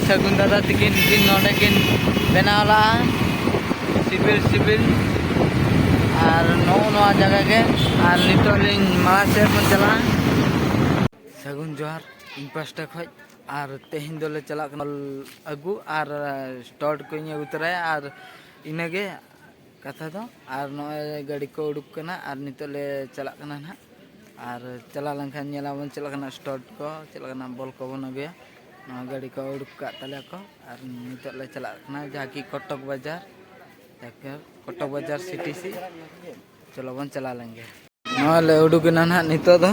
सगुन दादा तकिन नोडे किन बनावला सिबिल सिबिल और नो जगह के और नितोलिन माला से बन चला सगुन जोहार इन पास्टा खoj और तेहिन दोले चला अगु और स्टार्ट को अगु तराया और इनगे कथा दो और नॉय गाड़ी को उडुक कना और नितोले चला कना ना और चला लंखान नेला बन चला कना स्टार्ट को चला कना बॉल को बन गया नॉय गाड़ी को उडुक का तले को और नितोले चला कना जाकी कटक बाजार जाकर कटक बाजार सिटी सी चलो बन चला लेंगे नॉय ले उडुक ना ना नितो दो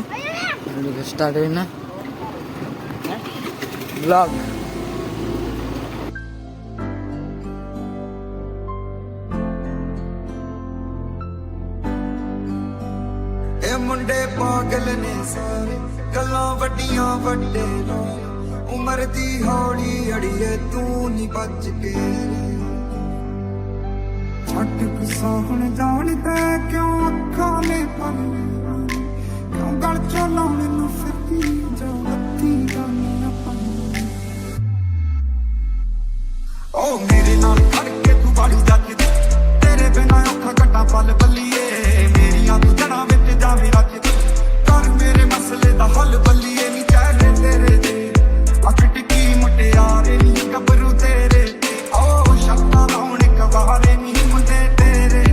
स्टार्ट हुई ना ब्लॉग मुंडे पागल ने सारे गल्लां वड्डियां वड्डे उमर दी हौली अड़िए तू नी बच के छट कुसाहण जानदा क्यों अखां ने पर क्यों गल चोला मैनू फिरदी जो हत्थी गल ना पन ओ मेरे नाल खड़ के तू बाड़ी जाके तेरे बिना अखां कट्टा पल बल्लिए मेरियां तू जना विच जावी रख कर मेरे मसले दा हल बल्लिए नी चेहरे तेरे दे अख टिकी मुटियारे नी गबरू तेरे ओ शक्ता लाउण कवारे नी मुंडे तेरे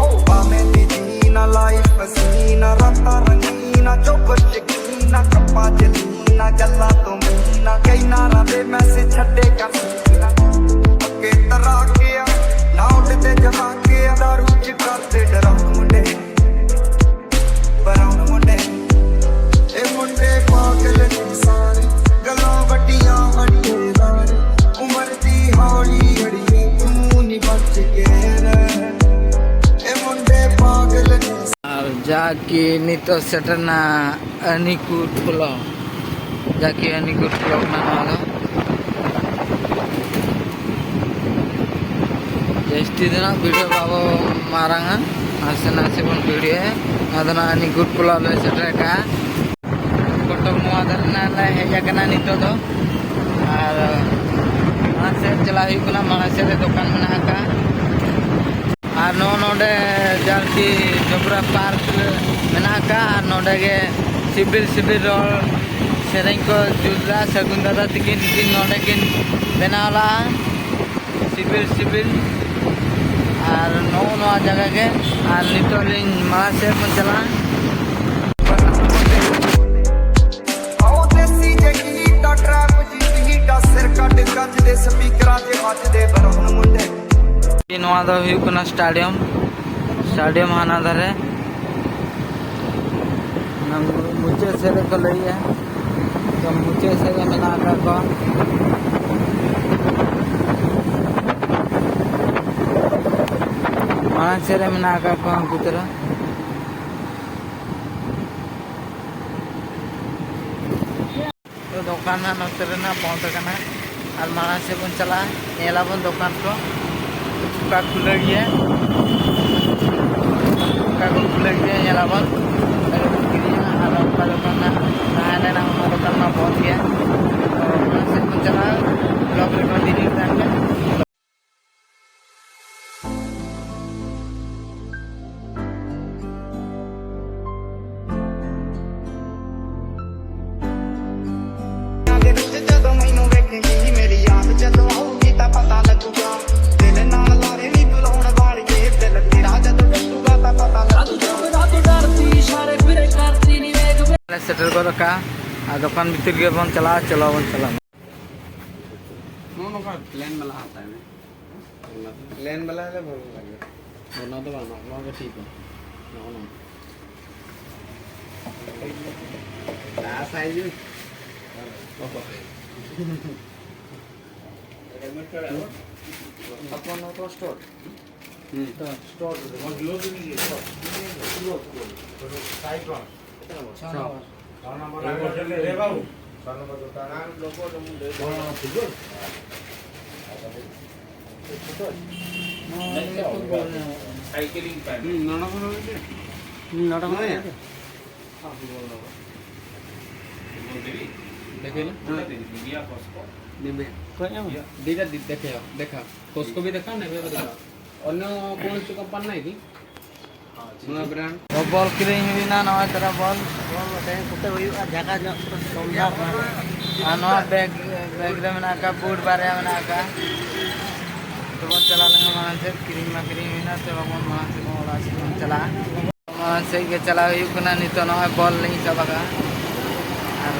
ओ बामे दी जीना लाइफ पसीना राता रंगीना चुप शकीना कप्पा जलीना गल्ला तो मीना कई नारा दे मैसेज छड्डे कर सीना के तरा के ना उठदे जमा के दारू च करदे डराउन मुंडे बराउन मुंडे ए मुंडे पागल ने सारे गल्लां वड्डियां वड्डे दारे उमर दी हौली अड़िए तू नी बच के रह ए मुंडे पागल ने और जाकी नितो सेटना अनिकुट पुलो जाकी अनिकुट पुलो ना वाला जस्ती दिन वीडियो बाबू मारांगा आसे नासे बन वीडियो है अदना अनिकुट पुलो ले सेटर का कटक नोआदर ना ले हेजा कना नितो दो और आसे चला हुई कना मासे रे दुकान मना का और नोडे जारकी जबरा पार्क मेना का और नोडे के सिबिल सिबिल रोल सेरें को जुलरा सगुन दादा तकिन नोडे किन बनावला सिबिल सिबिल और नो जगह के और नितोलिन माला से बन चला आओ देसी जगी दा ट्रैप जी दा सिर कट गज दे स्पीकरां ते बजदे बरहन मुंडे नोआ दो हुई कना स्टेडियम स्टेडियम हाना धरे मुझे से को लई है तो मुझे से मेना का को मानसेरे मेना का को कुतरा तो दुकान ना नतरे ना पहुंच कना और माना से बन चला नेला बन दुकान को का खुले गया का खुले गया नेला बन और का दुकान ना रहने ना दुकान में पहुंच गया तो माना से बन चला ब्लॉग रिकॉर्डिंग करने सेटर को रखा दुकान भीतर के बन चला चलो बन चला प्लेन वाला आता है प्लेन वाला है बहुत लगे बना तो बना के ठीक है ना साइज अपन तो स्टोर स्टोर और ग्लो भी नहीं है साइड वन कितना नंबर ले बाबू नंबर जोता ना लोगों तो मुंडे फुटबॉल साइकिलिंग पैन नोना बनो नोना बनो हां फुटबॉल देवी देखिए दीटा देखे देखा कोस्को भी देखा नेबे भी देखा अन्य कौन सी कंपनी नहीं थी नया ब्रांड बॉल किरिंग हुईना नवा तेरा बॉल और नवा बैग बैग रे मेना का बूट बारे मेना का तो बस चला लेंगे वहाँ से किरिंग में किरिंग हुईना तो हम वहाँ से मोड़ा से चला वहाँ से के चला हुई कना नहीं तो नवा बॉल नहीं चला का और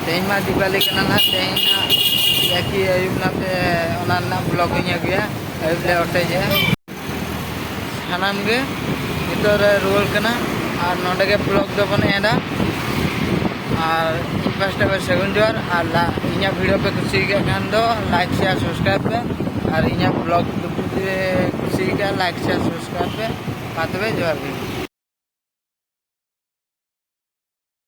तेई मा दिवाली कना ना तेई ना या कि अयुब ना पे उन्होंने ब्लॉग ही गया अयुब ले उठे जे सानाम गे इतर रोल कना और नोडे के ब्लॉग दो बने एडा और फर्स्ट अब सेकंड जोर और इन्या वीडियो पे खुशी के खान दो लाइक शेयर सब्सक्राइब पे और इन्या ब्लॉग कुछ का लाइक शेयर सब्सक्राइब पे बात में जोर भी